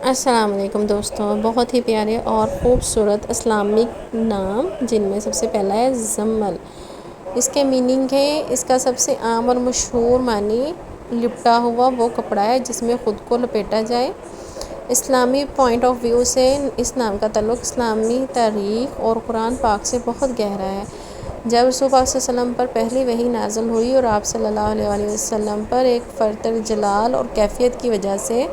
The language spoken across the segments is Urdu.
السلام علیکم دوستوں، بہت ہی پیارے اور خوبصورت اسلامک نام، جن میں سب سے پہلا ہے زمل۔ اس کے میننگ ہے، اس کا سب سے عام اور مشہور معنی لپٹا ہوا وہ کپڑا ہے جس میں خود کو لپیٹا جائے۔ اسلامی پوائنٹ آف ویو سے اس نام کا تعلق اسلامی تاریخ اور قرآن پاک سے بہت گہرا ہے۔ جب رسول پاک صلی اللہ علیہ وسلم پر پہلی وحی نازل ہوئی اور آپ صلی اللہ علیہ وسلم پر ایک فرط جلال اور کیفیت کی وجہ سے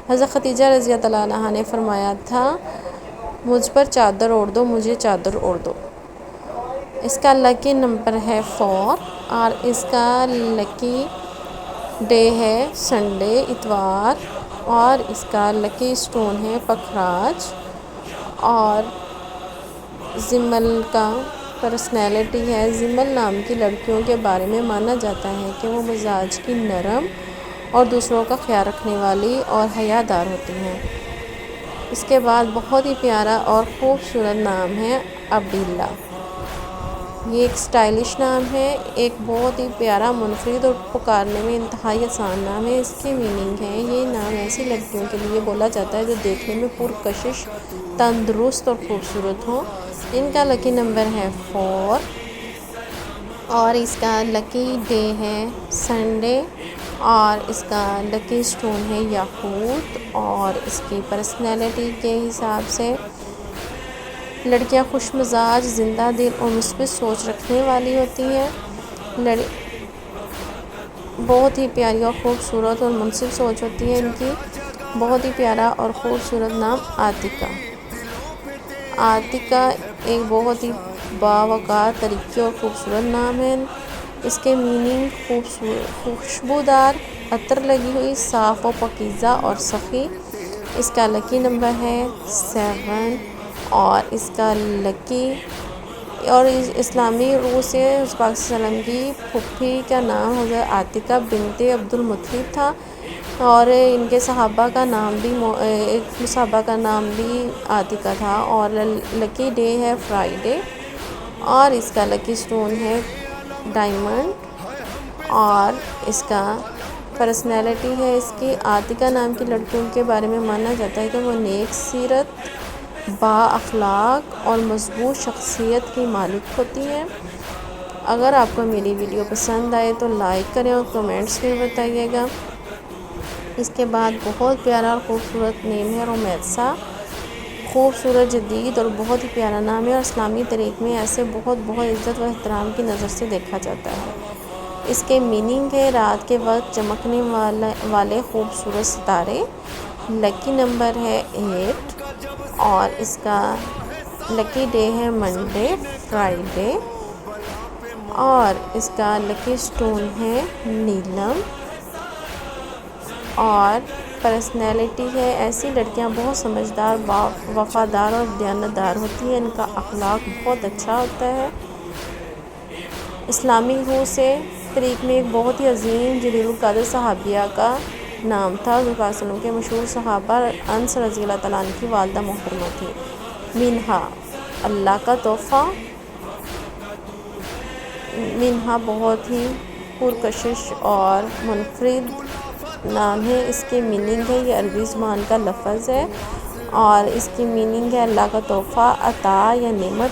حضرت خدیجہ رضی اللہ عنہا نے فرمایا تھا، مجھ پر چادر اوڑھ دو، مجھے چادر اوڑھ دو۔ اس کا لکی نمبر ہے 4 اور اس کا لکی ڈے ہے سنڈے، اتوار، اور اس کا لکی سٹون ہے پکھراج۔ اور زمل کا پرسنالٹی ہے، زمل نام کی لڑکیوں کے بارے میں مانا جاتا ہے کہ وہ مزاج کی نرم اور دوسروں کا خیال رکھنے والی اور حیا دار ہوتی ہیں۔ اس کے بعد بہت ہی پیارا اور خوبصورت نام ہے عبداللہ۔ یہ ایک اسٹائلش نام ہے، ایک بہت ہی پیارا، منفرد اور پکارنے میں انتہائی آسان نام ہے۔ اس کی میننگ ہے، یہ نام ایسی لڑکیوں کے لیے بولا جاتا ہے جو دیکھنے میں پرکشش، تندرست اور خوبصورت ہوں۔ ان کا لکی نمبر ہے 4 اور اس کا لکی ڈے ہے سنڈے، اور اس کا لکی سٹون ہے یاقوت۔ اور اس کی پرسنالٹی کے حساب سے لڑکیاں خوش مزاج، زندہ دل اور مثبت سوچ رکھنے والی ہوتی ہیں۔ بہت ہی پیاری اور خوبصورت اور منصف سوچ ہوتی ہے ان کی۔ بہت ہی پیارا اور خوبصورت نام عاتقہ۔ عاتقہ ایک بہت ہی باوقار طریقے اور خوبصورت نام ہے۔ اس کے میننگ خوشبودار، عطر لگی ہوئی، صاف و پاکیزہ اور سخی۔ اس کا لکی نمبر ہے 7 اور اس کا لکی اور اسلامی روح سے رسول پاک صلی اللہ علیہ وسلم کی پھوپھی کا نام حضرت عاتقہ بنت عبد المطلب تھا، اور ان کے صحابہ کا نام بھی عاتقہ تھا۔ اور لکی ڈے ہے فرائیڈے، اور اس کا لکی سٹون ہے ڈائمنڈ۔ اور اس کا پرسنالٹی ہے، اس کی عاتقہ نام کی لڑکیوں کے بارے میں مانا جاتا ہے کہ وہ نیک سیرت، با اخلاق اور مضبوط شخصیت کی مالک ہوتی ہیں۔ اگر آپ کو میری ویڈیو پسند آئے تو لائک کریں اور کمنٹس میں بتائیے گا۔ اس کے بعد بہت پیارا اور خوبصورت نیم ہے رومیسا۔ خوبصورت، جدید اور بہت ہی پیارا نام ہے، اور اسلامی طریق میں ایسے بہت عزت و احترام کی نظر سے دیکھا جاتا ہے۔ اس کے میننگ ہے، رات کے وقت چمکنے والے خوبصورت ستارے۔ لکی نمبر ہے 8 اور اس کا لکی ڈے ہے منڈے، فرائیڈے، اور اس کا لکی سٹون ہے نیلم۔ اور پرسنالٹی ہے، ایسی لڑکیاں بہت سمجھدار، وفادار اور دیانتدار ہوتی ہیں۔ ان کا اخلاق بہت اچھا ہوتا ہے۔ اسلامی روح سے طریق میں ایک بہت ہی عظیم جلیل القدر صحابیہ کا نام تھا۔ حضور پاک صلی اللہ علیہ وسلم کے مشہور صحابہ انس رضی اللہ تعالیٰ عنہ کی والدہ محترمہ تھی۔ منہا اللہ کا تحفہ، منہا بہت ہی پرکشش اور منفرد نام ہے۔ اس کی میننگ ہے، یہ عربی زبان کا لفظ ہے، اور اس کی میننگ ہے اللہ کا تحفہ، عطا یا نعمت۔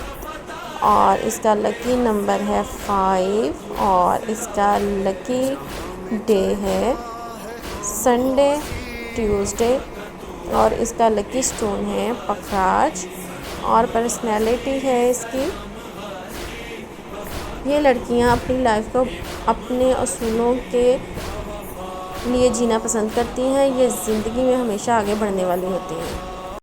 اور اس کا لکی نمبر ہے 5 اور اس کا لکی ڈے ہے سنڈے، ٹیوزڈے، اور اس کا لکی سٹون ہے پکھراج۔ اور پرسنالٹی ہے اس کی، یہ لڑکیاں اپنی لائف کو اپنے اصولوں کے لیے جینا پسند کرتی ہیں، یہ زندگی میں ہمیشہ آگے بڑھنے والی ہوتی ہیں۔